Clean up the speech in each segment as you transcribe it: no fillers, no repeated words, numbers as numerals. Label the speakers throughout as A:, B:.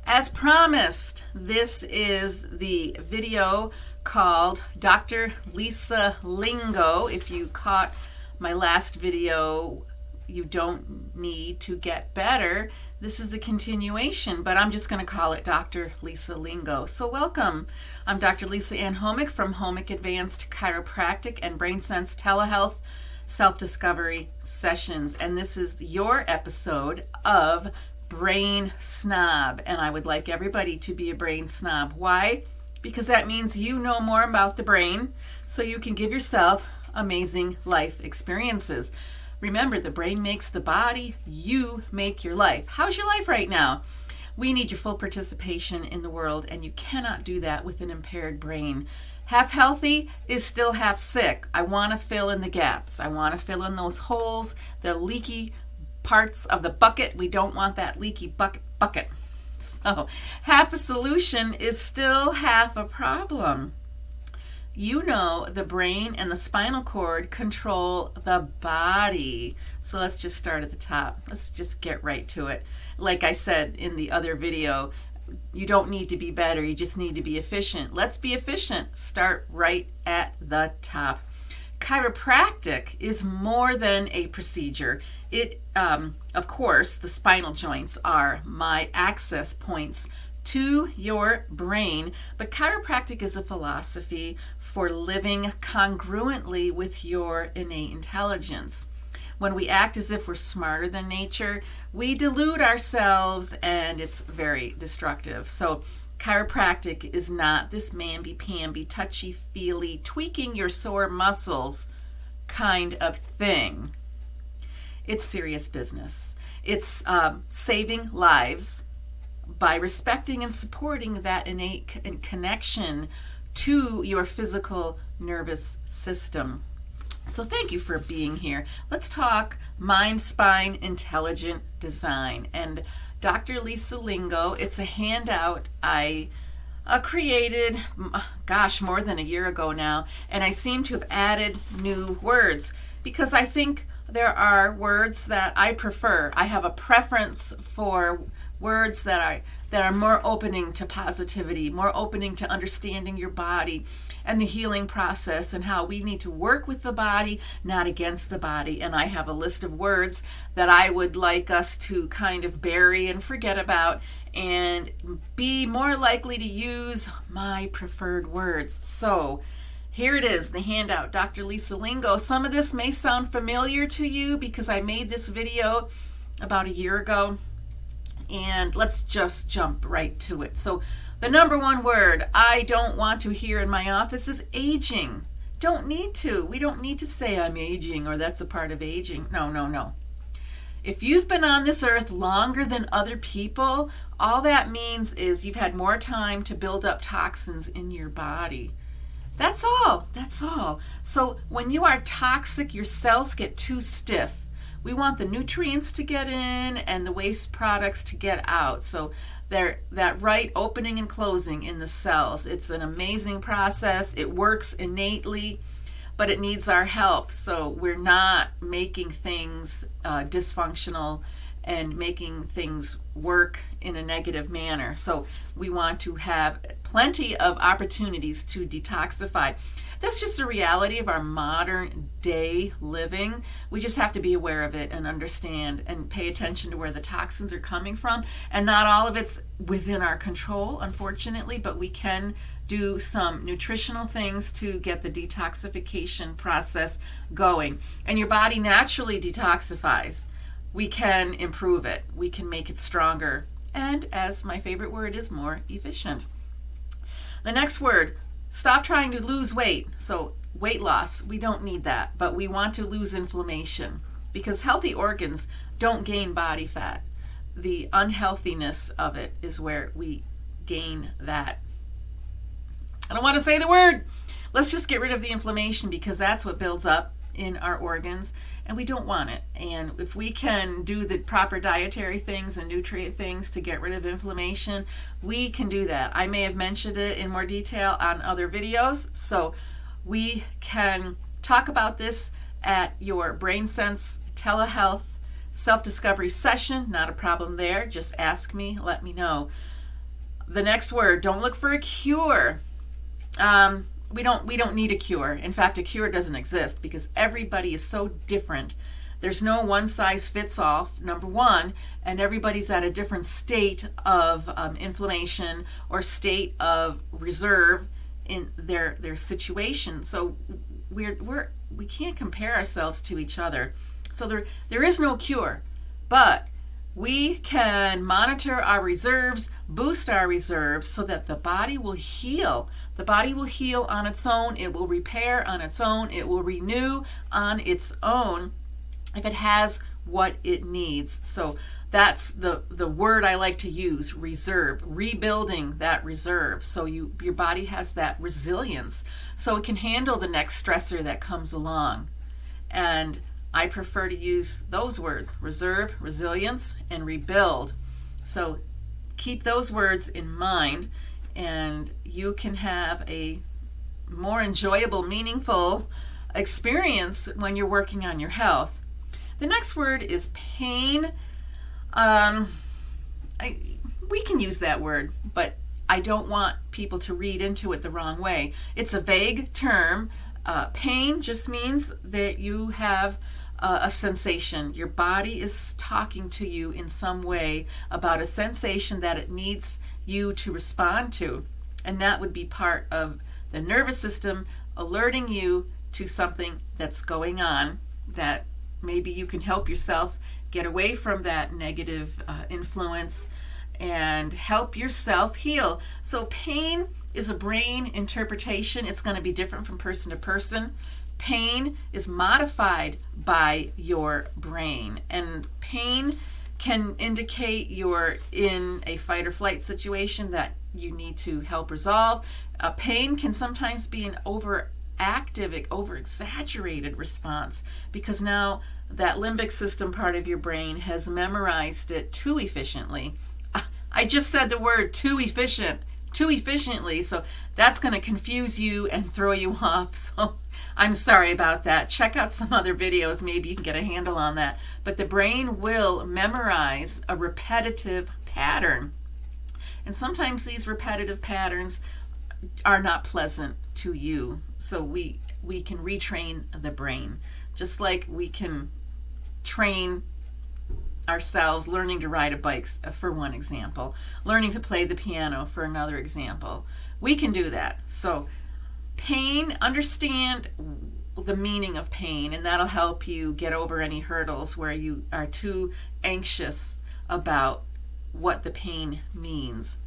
A: As promised, this is the video called Dr. Lisa Lingo. If you caught my last video, you don't need to get better. This is the continuation, but I'm just going to call it Dr. Lisa Lingo. So welcome. I'm Dr. Lisa Ann Homick from Homick Advanced Chiropractic and Brain Sense Telehealth Self-Discovery Sessions. And this is your episode of Brain Snob. And I would like everybody to be a brain snob. Why? Because that means you know more about the brain so you can give yourself amazing life experiences. Remember, the brain makes the body, you make your life. How's your life right now? We need your full participation in the world, and you cannot do that with an impaired brain. Half healthy is still half sick. I want to fill in the gaps. I want to fill in those holes, the leaky parts of the bucket. We don't want that leaky bucket. So half a solution is still half a problem. You know, the brain and the spinal cord control the body. So let's just start at the top. Let's just get right to it. Like I said in the other video, you don't need to be better. You just need to be efficient. Let's be efficient. Start right at the top. Chiropractic is more than a procedure. Of course, the spinal joints are my access points to your brain, but chiropractic is a philosophy for living congruently with your innate intelligence. When we act as if we're smarter than nature, we delude ourselves, and it's very destructive. So chiropractic is not this mamby-pamby, touchy-feely, tweaking your sore muscles kind of thing. It's serious business. It's saving lives by respecting and supporting that innate connection to your physical nervous system. So thank you for being here. Let's talk mind, spine, intelligent design. And Dr. Lisa Lingo, it's a handout I created, more than a year ago now, and I seem to have added new words because I think there are words that I prefer. I have a preference for words that are more opening to positivity, more opening to understanding your body and the healing process and how we need to work with the body, not against the body. And I have a list of words that I would like us to kind of bury and forget about and be more likely to use my preferred words. So here it is, the handout, Dr. Lisa Lingo. Some of this may sound familiar to you because I made this video about a year ago. And let's just jump right to it. So the number one word I don't want to hear in my office is aging. Don't need to. We don't need to say I'm aging or that's a part of aging. No. If you've been on this earth longer than other people, all that means is you've had more time to build up toxins in your body. That's all. So when you are toxic, your cells get too stiff. We want the nutrients to get in and the waste products to get out. So that right opening and closing in the cells. It's an amazing process. It works innately, but it needs our help. So we're not making things dysfunctional and making things work in a negative manner. So we want to have plenty of opportunities to detoxify. That's just the reality of our modern day living. We just have to be aware of it and understand and pay attention to where the toxins are coming from. And not all of it's within our control, unfortunately, but we can do some nutritional things to get the detoxification process going. And your body naturally detoxifies. We can improve it. We can make it stronger. And as my favorite word is, more efficient. The next word, stop trying to lose weight. So weight loss, we don't need that, but we want to lose inflammation because healthy organs don't gain body fat. The unhealthiness of it is where we gain that. I don't want to say the word. Let's just get rid of the inflammation because that's what builds up in our organs and we don't want it. And if we can do the proper dietary things and nutrient things to get rid of inflammation, we can do that. I may have mentioned it in more detail on other videos, so we can talk about this at your Brain Sense Telehealth Self-Discovery Session. Not a problem there. Just ask me, let me know. The next word, don't look for a cure. We don't need a cure. In fact, a cure doesn't exist because everybody is so different. There's no one size fits all, number one, and everybody's at a different state of inflammation or state of reserve in their situation. So we can't compare ourselves to each other. So there is no cure, but we can monitor our reserves, boost our reserves so that the body will heal. The body will heal on its own. It will repair on its own. It will renew on its own if it has what it needs. So that's the word I like to use, reserve, rebuilding that reserve. So your body has that resilience so it can handle the next stressor that comes along. And I prefer to use those words, reserve, resilience, and rebuild. So keep those words in mind, and you can have a more enjoyable, meaningful experience when you're working on your health. The next word is pain. We can use that word, but I don't want people to read into it the wrong way. It's a vague term. Pain just means that you have a sensation. Your body is talking to you in some way about a sensation that it needs you to respond to. And that would be part of the nervous system alerting you to something that's going on, that maybe you can help yourself get away from that negative influence and help yourself heal. So pain is a brain interpretation. It's going to be different from person to person. Pain is modified by your brain, and pain can indicate you're in a fight or flight situation that you need to help resolve. Pain can sometimes be an overactive, over-exaggerated response because now that limbic system part of your brain has memorized it too efficiently. I just said the word too efficiently, so that's going to confuse you and throw you off. So I'm sorry about that. Check out some other videos. Maybe you can get a handle on that. But the brain will memorize a repetitive pattern. And sometimes these repetitive patterns are not pleasant to you. So we can retrain the brain. Just like we can train ourselves learning to ride a bike, for one example. Learning to play the piano, for another example. We can do that. So pain, understand the meaning of pain, and that'll help you get over any hurdles where you are too anxious about what the pain means.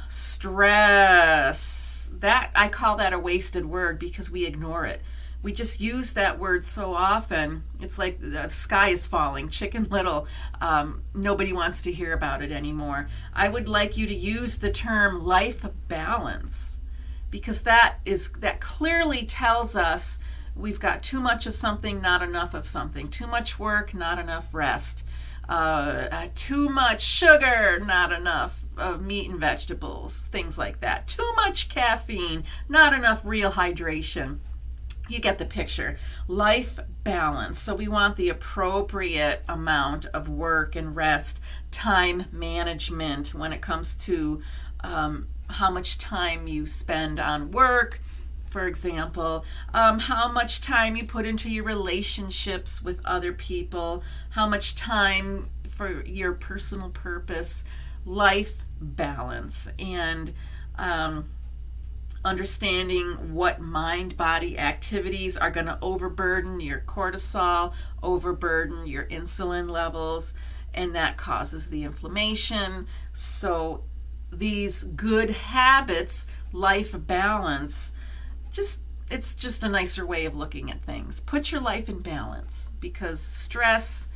A: Stress, that I call that a wasted word because we ignore it. We just use that word so often. It's like the sky is falling, Chicken Little. Nobody wants to hear about it anymore. I would like you to use the term life balance, because that clearly tells us we've got too much of something, not enough of something. Too much work, not enough rest. Too much sugar, not enough meat and vegetables, things like that. Too much caffeine, not enough real hydration. You get the picture. Life balance. So we want the appropriate amount of work and rest, time management when it comes to how much time you spend on work, for example, how much time you put into your relationships with other people, how much time for your personal purpose, life balance, and understanding what mind-body activities are going to overburden your cortisol, overburden your insulin levels, and that causes the inflammation. So these good habits, life balance, it's just a nicer way of looking at things. Put your life in balance, because stress,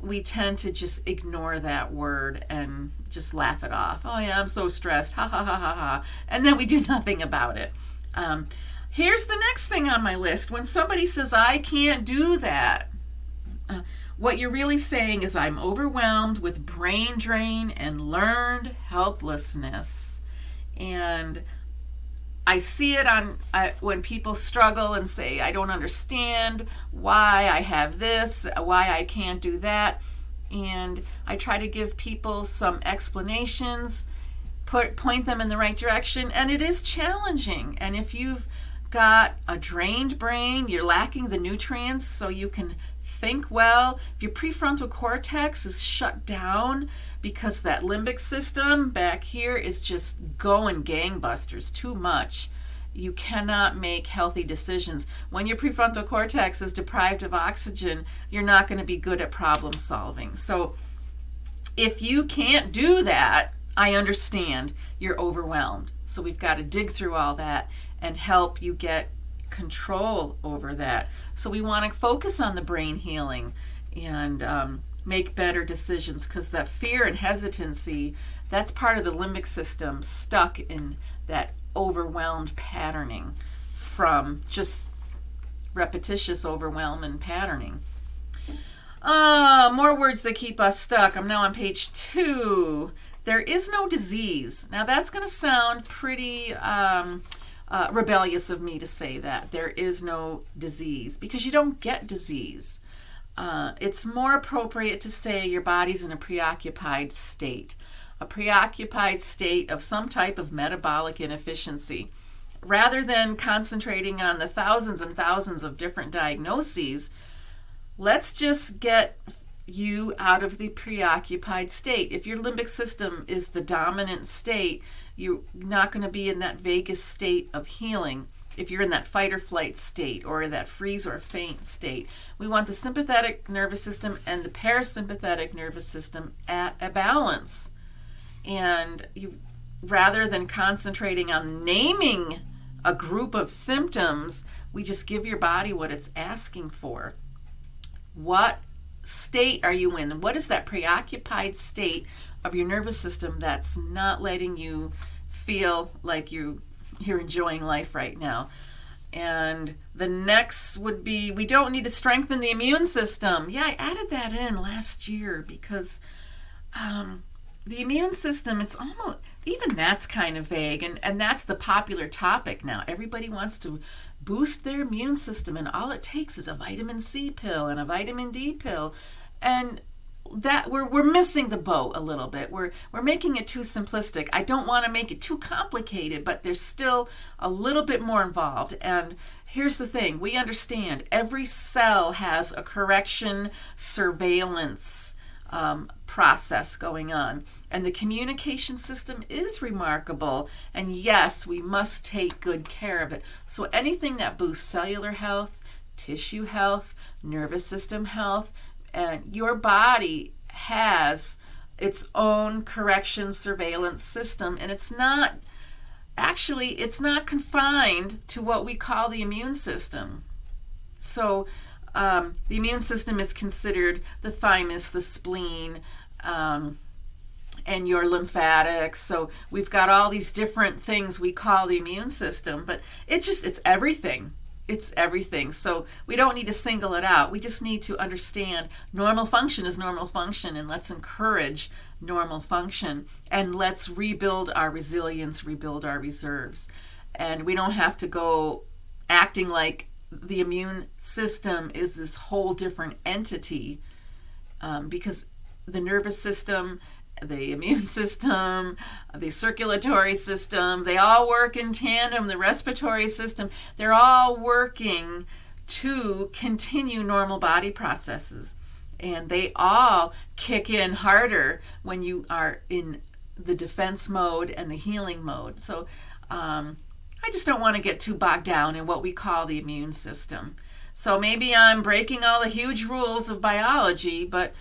A: we tend to just ignore that word and just laugh it off. Oh yeah, I'm so stressed. Ha ha ha ha ha. And then we do nothing about it. Here's the next thing on my list. When somebody says, I can't do that, what you're really saying is, I'm overwhelmed with brain drain and learned helplessness. And I see it on when people struggle and say, I don't understand why I have this, why I can't do that. and I try to give people some explanations, point them in the right direction, and it is challenging. And if you've got a drained brain, you're lacking the nutrients so you can think well, if your prefrontal cortex is shut down because that limbic system back here is just going gangbusters too much, you cannot make healthy decisions. When your prefrontal cortex is deprived of oxygen, you're not going to be good at problem solving. So if you can't do that, I understand you're overwhelmed. So we've got to dig through all that and help you get control over that. So we want to focus on the brain healing and make better decisions, because that fear and hesitancy, that's part of the limbic system stuck in that overwhelmed patterning from just repetitious overwhelm and patterning. More words that keep us stuck. I'm now on page 2. There is no disease. Now that's going to sound pretty rebellious of me to say that. There is no disease, because you don't get disease. It's more appropriate to say your body's in a preoccupied state. A preoccupied state of some type of metabolic inefficiency. Rather than concentrating on the thousands and thousands of different diagnoses, let's just get you out of the preoccupied state. If your limbic system is the dominant state, you're not going to be in that vagus state of healing. If you're in that fight or flight state or that freeze or faint state, we want the sympathetic nervous system and the parasympathetic nervous system at a balance. And you, rather than concentrating on naming a group of symptoms, we just give your body what it's asking for. What state are you in? What is that preoccupied state of your nervous system that's not letting you feel like you're enjoying life right now? And the next would be, we don't need to strengthen the immune system. Yeah, I added that in last year because the immune system, it's almost, even that's kind of vague, and that's the popular topic now. Everybody wants to boost their immune system, and all it takes is a vitamin C pill and a vitamin D pill, and that we're missing the boat a little bit. We're making it too simplistic. I don't want to make it too complicated, but there's still a little bit more involved. And here's the thing, we understand every cell has a correction surveillance process going on, and the communication system is remarkable, and yes, we must take good care of it. So anything that boosts cellular health, tissue health, nervous system health, and your body has its own correction surveillance system, and it's not confined to what we call the immune system. So the immune system is considered the thymus, the spleen, and your lymphatics. So we've got all these different things we call the immune system, but it's everything. It's everything. So we don't need to single it out. We just need to understand normal function is normal function, and let's encourage normal function, and let's rebuild our resilience, rebuild our reserves. And we don't have to go acting like the immune system is this whole different entity, because the nervous system, the immune system, the circulatory system, they all work in tandem. The respiratory system, they're all working to continue normal body processes. And they all kick in harder when you are in the defense mode and the healing mode. So I just don't want to get too bogged down in what we call the immune system. So maybe I'm breaking all the huge rules of biology, but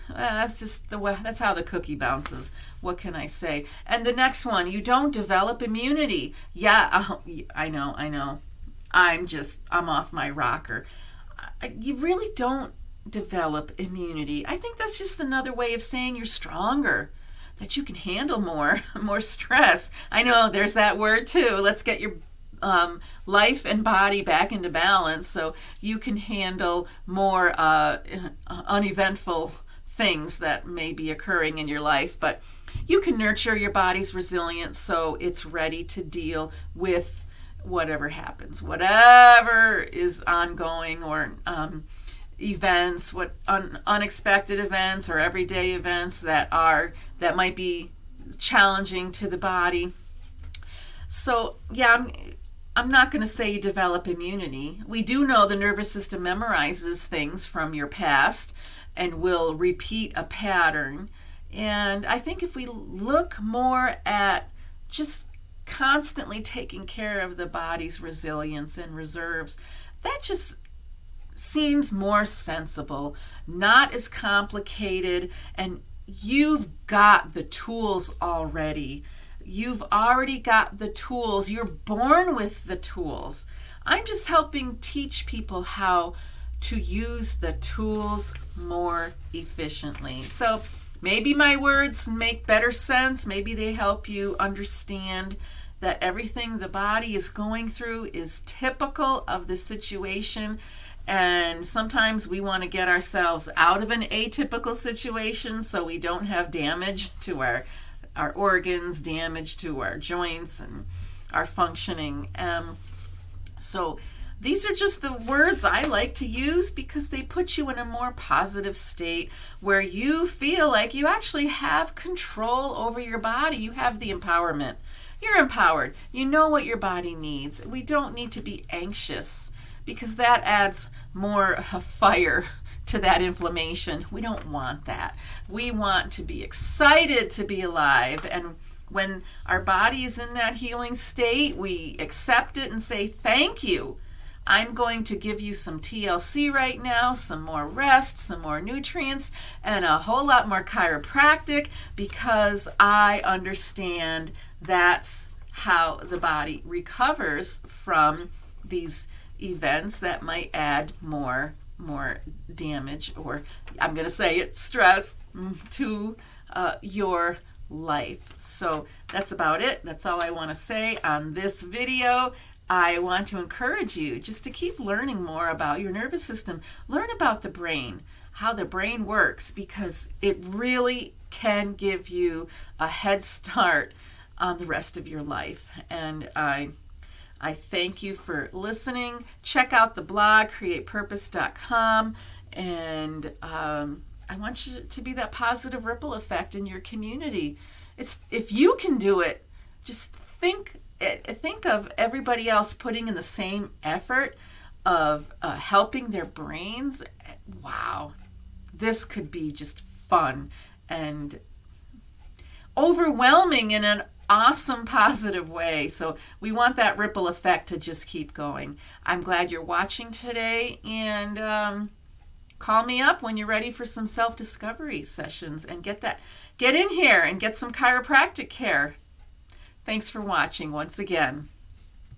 A: that's just the way, that's how the cookie bounces. What can I say? And the next one, you don't develop immunity. Yeah, I know. I'm off my rocker. You really don't develop immunity. I think that's just another way of saying you're stronger, that you can handle more stress. I know there's that word too. Let's get your life and body back into balance so you can handle more uneventful things that may be occurring in your life. But you can nurture your body's resilience so it's ready to deal with whatever happens, whatever is ongoing or events, what unexpected events or everyday events that might be challenging to the body. So yeah, I'm not going to say you develop immunity. We do know the nervous system memorizes things from your past and will repeat a pattern. And I think if we look more at just constantly taking care of the body's resilience and reserves, that just seems more sensible, not as complicated, and you've got the tools already. You've already got the tools. You're born with the tools. I'm just helping teach people how to use the tools more efficiently. So maybe my words make better sense. Maybe they help you understand that everything the body is going through is typical of the situation. And sometimes we want to get ourselves out of an atypical situation so we don't have damage to our organs, damage to our joints and our functioning. So these are just the words I like to use because they put you in a more positive state where you feel like you actually have control over your body. You have the empowerment. You're empowered. You know what your body needs. We don't need to be anxious because that adds more fire to that inflammation. We don't want that. We want to be excited to be alive. And when our body is in that healing state, we accept it and say, thank you. I'm going to give you some TLC right now, some more rest, some more nutrients, and a whole lot more chiropractic because I understand that's how the body recovers from these events that might add more damage, or I'm going to say it, stress to your life. So that's about it. That's all I want to say on this video. I want to encourage you just to keep learning more about your nervous system. Learn about the brain, how the brain works, because it really can give you a head start on the rest of your life. And I thank you for listening. Check out the blog, createpurpose.com, and I want you to be that positive ripple effect in your community. If you can do it, just think of everybody else putting in the same effort of helping their brains. Wow, this could be just fun and overwhelming in an awesome, positive way. So we want that ripple effect to just keep going. I'm glad you're watching today, and call me up when you're ready for some self-discovery sessions and get in here and get some chiropractic care. Thanks for watching once again.